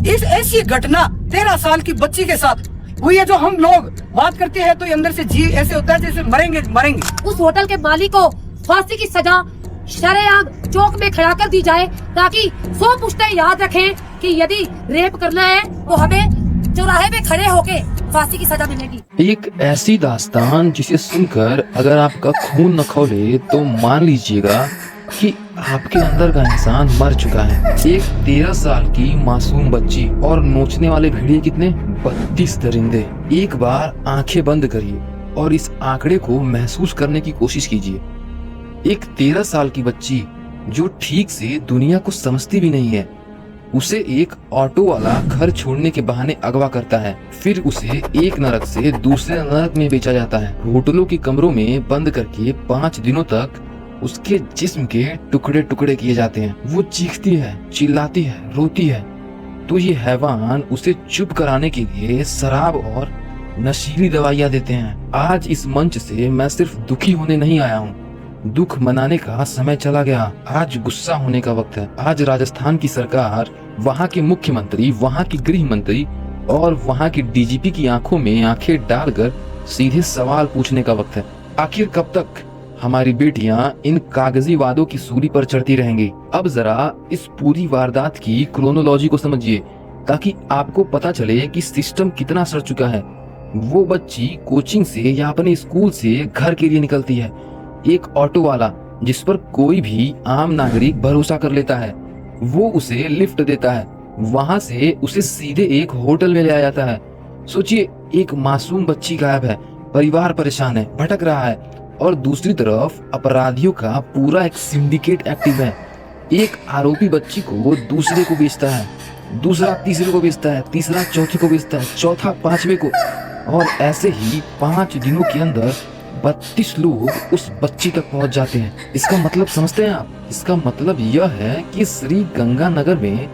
इस ऐसी घटना 13 साल की बच्ची के साथ हुई है, जो हम लोग बात करते हैं तो ये अंदर से जी ऐसे होता है जैसे मरेंगे मरेंगे। उस होटल के मालिक को फांसी की सजा शरेआम चौक में खड़ा कर दी जाए, ताकि 100 पुश्तें याद रखें कि यदि रेप करना है तो हमें चौराहे में खड़े होके फांसी की सजा मिलेगी। एक ऐसी दास्तान जिसे सुनकर अगर आपका खून न खौले तो मान लीजिएगा कि आपके अंदर का इंसान मर चुका है। एक 13 साल की मासूम बच्ची और नोचने वाले भेड़िए कितने 32 दरिंदे। एक बार आंखें बंद करिए और इस आंकड़े को महसूस करने की कोशिश कीजिए। एक 13 साल की बच्ची जो ठीक से दुनिया को समझती भी नहीं है, उसे एक ऑटो वाला घर छोड़ने के बहाने अगवा करता है, फिर उसे एक नरक से दूसरे नरक में बेचा जाता है। होटलों के कमरों में बंद करके 5 दिनों तक उसके जिस्म के टुकड़े टुकड़े किए जाते हैं। वो चीखती है, चिल्लाती है, रोती है, तो ये हैवान उसे चुप कराने के लिए शराब और नशीली दवाइयाँ देते हैं। आज इस मंच से मैं सिर्फ दुखी होने नहीं आया हूँ, दुख मनाने का समय चला गया। आज गुस्सा होने का वक्त है। आज राजस्थान की सरकार, वहाँ के मुख्यमंत्री, वहाँ की गृह मंत्री और वहाँ की डीजीपी की आंखों में आंखें डालकर सीधे सवाल पूछने का वक्त है। आखिर कब तक हमारी बेटियां इन कागजी वादों की सूली पर चढ़ती रहेंगी? अब जरा इस पूरी वारदात की क्रोनोलॉजी को समझिए, ताकि आपको पता चले कि सिस्टम कितना सड़ चुका है। वो बच्ची कोचिंग से या अपने स्कूल से घर के लिए निकलती है। एक ऑटो वाला जिस पर कोई भी आम नागरिक भरोसा कर लेता है, वो उसे लिफ्ट देता है, वहां से उसे सीधे एक होटल में ले आया जाता है। सोचिए, एक मासूम बच्ची गायब है, परिवार परेशान है, भटक रहा है, और दूसरी तरफ अपराधियों का पूरा एक सिंडिकेट एक्टिव है। एक आरोपी बच्ची को दूसरे को बेचता है, दूसरा तीसरे को बेचता है, तीसरा चौथे को बेचता है, चौथा पांचवे को, और ऐसे ही 5 दिनों के अंदर 32 लोग उस बच्ची तक पहुंच जाते हैं। इसका मतलब समझते हैं आप? इसका मतलब यह है कि श्री गंगानगर में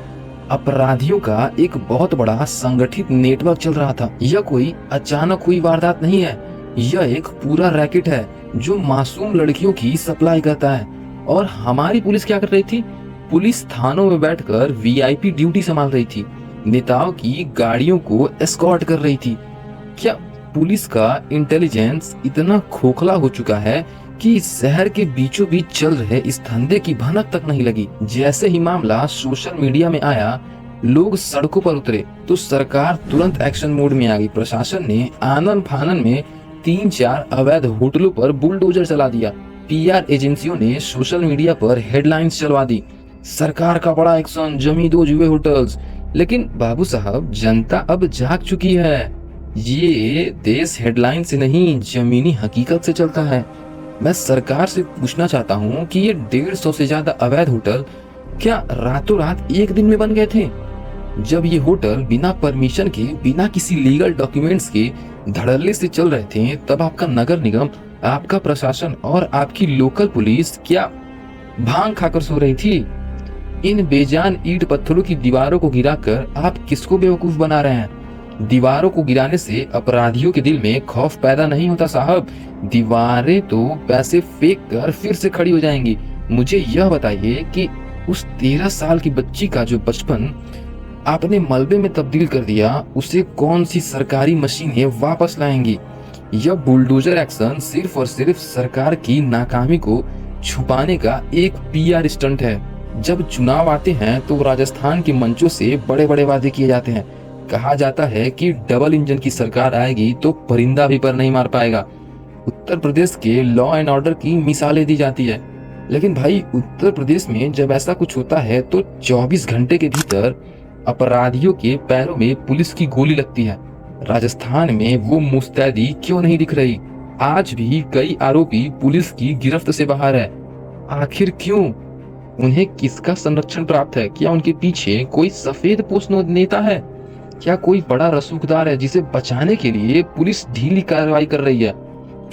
अपराधियों का एक बहुत बड़ा संगठित नेटवर्क चल रहा था। यह कोई अचानक हुई वारदात नहीं है, यह एक पूरा रैकेट है जो मासूम लड़कियों की सप्लाई करता है। और हमारी पुलिस क्या कर रही थी? पुलिस थानों में बैठकर वीआईपी ड्यूटी संभाल रही थी, नेताओं की गाड़ियों को एस्कॉर्ट कर रही थी। क्या पुलिस का इंटेलिजेंस इतना खोखला हो चुका है कि शहर के बीचों बीच चल रहे इस धंधे की भनक तक नहीं लगी? जैसे ही मामला सोशल मीडिया में आया, लोग सड़कों पर उतरे तो सरकार तुरंत एक्शन मोड में आ गई। प्रशासन ने आनन फानन में 3-4 अवैध होटलों पर बुलडोजर चला दिया। पीआर एजेंसियों ने सोशल मीडिया पर हेडलाइंस चलवा दी, सरकार का बड़ा एक्शन, जमी 2 जुए होटल्स। लेकिन बाबू साहब, जनता अब जाग चुकी है। ये देश हेडलाइन से नहीं, जमीनी हकीकत से चलता है। मैं सरकार से पूछना चाहता हूँ कि ये 150 से ज्यादा अवैध होटल क्या रातों रात एक दिन में बन गए थे? जब ये होटल बिना परमिशन के, बिना किसी लीगल डॉक्यूमेंट्स के धड़ल्ले से चल रहे थे, तब आपका नगर निगम, आपका प्रशासन और आपकी लोकल पुलिस क्या भांग खाकर सो रही थी? इन बेजान ईंट पत्थरों की दीवारों को गिराकर आप किसको बेवकूफ बना रहे हैं? दीवारों को गिराने से अपराधियों के दिल में खौफ पैदा नहीं होता साहब, दीवारें तो पैसे फेंक कर फिर से खड़ी हो जाएंगी। मुझे यह बताइए कि उस 13 साल की बच्ची का जो बचपन आपने मलबे में तब्दील कर दिया, उसे कौन सी सरकारी मशीनें वापस लाएंगी? यह बुलडोजर एक्शन सिर्फ और सिर्फ सरकार की नाकामी को छुपाने का एक पीआर स्टंट है। जब चुनाव आते हैं तो राजस्थान के मंचों से बड़े बड़े वादे किए जाते हैं। कहा जाता है कि डबल इंजन की सरकार आएगी तो परिंदा भी पर नहीं मार पाएगा। उत्तर प्रदेश के लॉ एंड ऑर्डर की मिसालें दी जाती है, लेकिन भाई उत्तर प्रदेश में जब ऐसा कुछ होता है तो 24 घंटे के भीतर अपराधियों के पैरों में पुलिस की गोली लगती है। राजस्थान में वो मुस्तैदी क्यों नहीं दिख रही? आज भी कई आरोपी पुलिस की गिरफ्त से बाहर है। आखिर क्यों? उन्हें किसका संरक्षण प्राप्त है? क्या उनके पीछे कोई सफेद पोस्ट नेता है? क्या कोई बड़ा रसूखदार है जिसे बचाने के लिए पुलिस ढीली कार्रवाई कर रही है?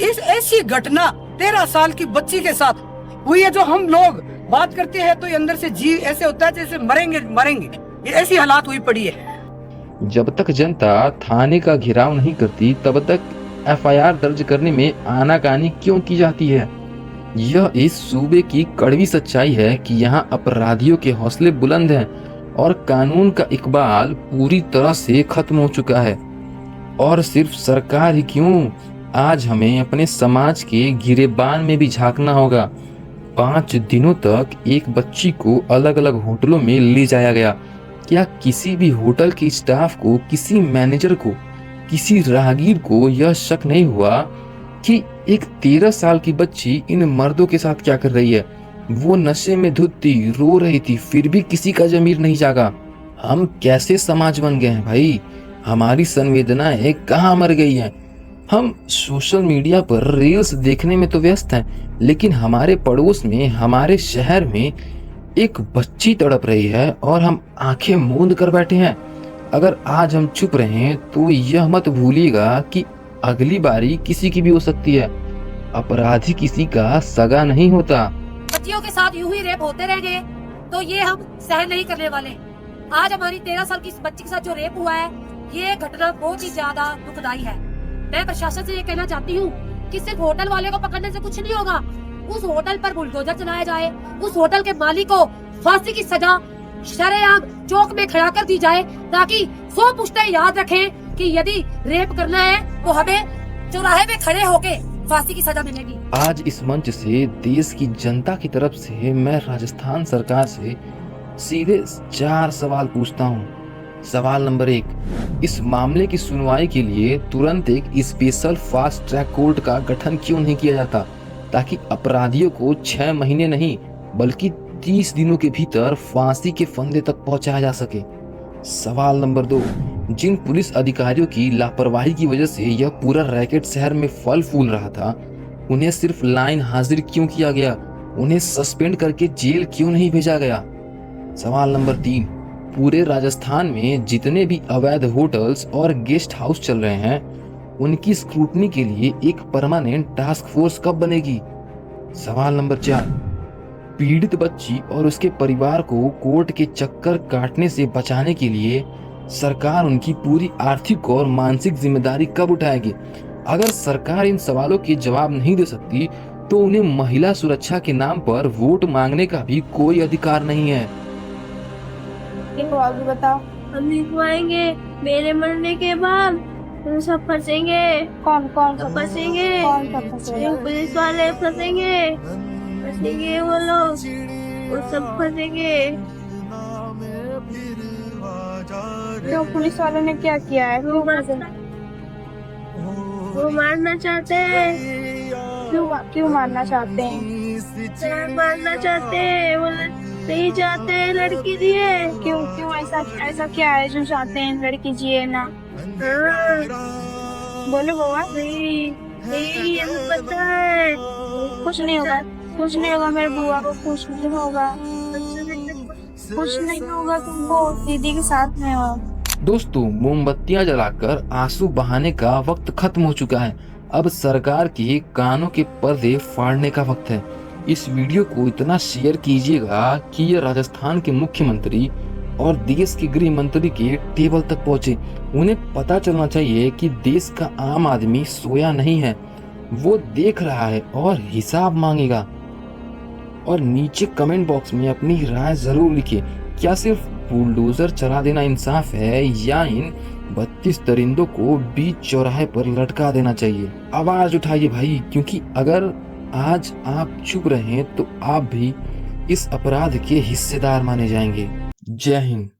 इस ऐसी घटना 13 साल की बच्ची के साथ हुई है, जो हम लोग बात करते हैं तो ये अंदर से जी ऐसे होता है जैसे मरेंगे मरेंगे। ये ऐसी हालात हुई पड़ी है। जब तक जनता थाने का घेराव नहीं करती, तब तक एफआईआर दर्ज करने में आनाकानी क्यों की जाती है? यह इस सूबे की कड़वी सच्चाई है कि यहाँ अपराधियों के हौसले बुलंद हैं और कानून का इकबाल पूरी तरह से खत्म हो चुका है। और सिर्फ सरकार ही क्यों, आज हमें अपने समाज के गिरेबान में भी झांकना होगा। 5 दिनों तक एक बच्ची को अलग अलग होटलों में ले जाया गया। क्या किसी भी होटल के स्टाफ को, किसी मैनेजर को, किसी राहगीर को यह शक नहीं हुआ कि एक 13 साल की बच्ची इन मर्दों के साथ क्या कर रही है? वो नशे में धुत थी, रो रही थी, फिर भी किसी का ज़मीर नहीं जागा। हम कैसे समाज बन गए हैं भाई? हमारी संवेदनाएं कहाँ मर गई हैं? हम सोशल मीडिया पर रील्स देखने में तो व्यस्त हैं, लेकिन हमारे पड़ोस में, हमारे शहर में एक बच्ची तड़प रही है और हम आंखें मूंद कर बैठे हैं। अगर आज हम चुप रहें तो यह मत भूलिएगा कि अगली बारी किसी की भी हो सकती है। अपराधी किसी का सगा नहीं होता। बच्चियों के साथ यूं ही रेप होते रहेंगे तो ये हम सहन नहीं करने वाले। आज हमारी 13 साल की इस बच्ची के साथ जो रेप हुआ है, ये घटना बहुत ही ज्यादा दुखदाई है। मैं प्रशासन से ये कहना चाहती हूँ कि सिर्फ होटल वाले को पकड़ने से कुछ नहीं होगा। उस होटल पर बुलडोजर चलाया जाए, उस होटल के मालिक को फांसी की सजा शरेआम चौक में खड़ा कर दी जाए, ताकि 100 पुश्तें याद रखें कि यदि रेप करना है तो हमें चौराहे में खड़े होके फांसी की सजा मिलेगी। आज इस मंच से देश की जनता की तरफ से मैं राजस्थान सरकार से सीधे 4 सवाल पूछता हूँ। सवाल नंबर 1, इस मामले की सुनवाई के लिए तुरंत एक स्पेशल फास्ट ट्रैक कोर्ट का गठन क्यों नहीं किया जाता, ताकि अपराधियों को 6 महीने नहीं बल्कि 30 दिनों के भीतर फांसी के फंदे तक पहुंचाया जा सके। सवाल नंबर 2, जिन पुलिस अधिकारियों की लापरवाही की वजह से यह पूरा रैकेट शहर में फल फूल रहा था, उन्हें सिर्फ लाइन हाजिर क्यों किया गया? उन्हें सस्पेंड करके जेल क्यों नहीं भेजा गया? सवाल नंबर 3, पूरे राजस्थान में जितने भी अवैध होटल्स और गेस्ट हाउस चल रहे हैं, उनकी स्क्रूटनी के लिए एक परमानेंट टास्क फोर्स कब बनेगी? सवाल नंबर 4, पीड़ित बच्ची और उसके परिवार को कोर्ट के चक्कर काटने से बचाने के लिए सरकार उनकी पूरी आर्थिक और मानसिक जिम्मेदारी कब उठाएगी? अगर सरकार इन सवालों के जवाब नहीं दे सकती तो उन्हें महिला सुरक्षा के नाम पर वोट मांगने का भी कोई अधिकार नहीं है। आगे बताओ। हम लिखवाएंगे, मेरे मरने के बाद हम सब फंसेंगे। कौन कौन सा फंसेंगे? कौन सा फंसेगा? जो पुलिस वाले फंसेंगे वो लोग, वो सब फंसेंगे। क्यों, पुलिस वालों ने क्या किया है? वो मारना चाहते हैं। क्यों मारना चाहते हैं? मारना चाहते हैं, वो नहीं चाहते हैं लड़की दिए। क्यों क्यों ऐसा क्या है जो चाहते हैं लड़की जिए ना? बोलो बुआ। नहीं हमें पता है। कुछ नहीं होगा मेरे बुआ को, कुछ नहीं होगा तुमको दीदी के साथ में हो। दोस्तों, मोमबत्तियां जलाकर आंसू बहाने का वक्त खत्म हो चुका है। अब सरकार के कानों के पर्दे फाड़ने का वक्त है। इस वीडियो को इतना शेयर कीजिएगा कि ये राजस्थान के मुख्यमंत्री और देश के गृह मंत्री के टेबल तक पहुंचे। उन्हें पता चलना चाहिए कि देश का आम आदमी सोया नहीं है, वो देख रहा है और हिसाब मांगेगा। और नीचे कमेंट बॉक्स में अपनी राय जरूर लिखिए। क्या सिर्फ बुलडोजर चला देना इंसाफ है या इन 32 दरिंदों को बीच चौराहे पर लटका देना चाहिए? आवाज उठाइए भाई, क्योंकि अगर आज आप चुप रहें तो आप भी इस अपराध के हिस्सेदार माने जाएंगे। जय हिंद।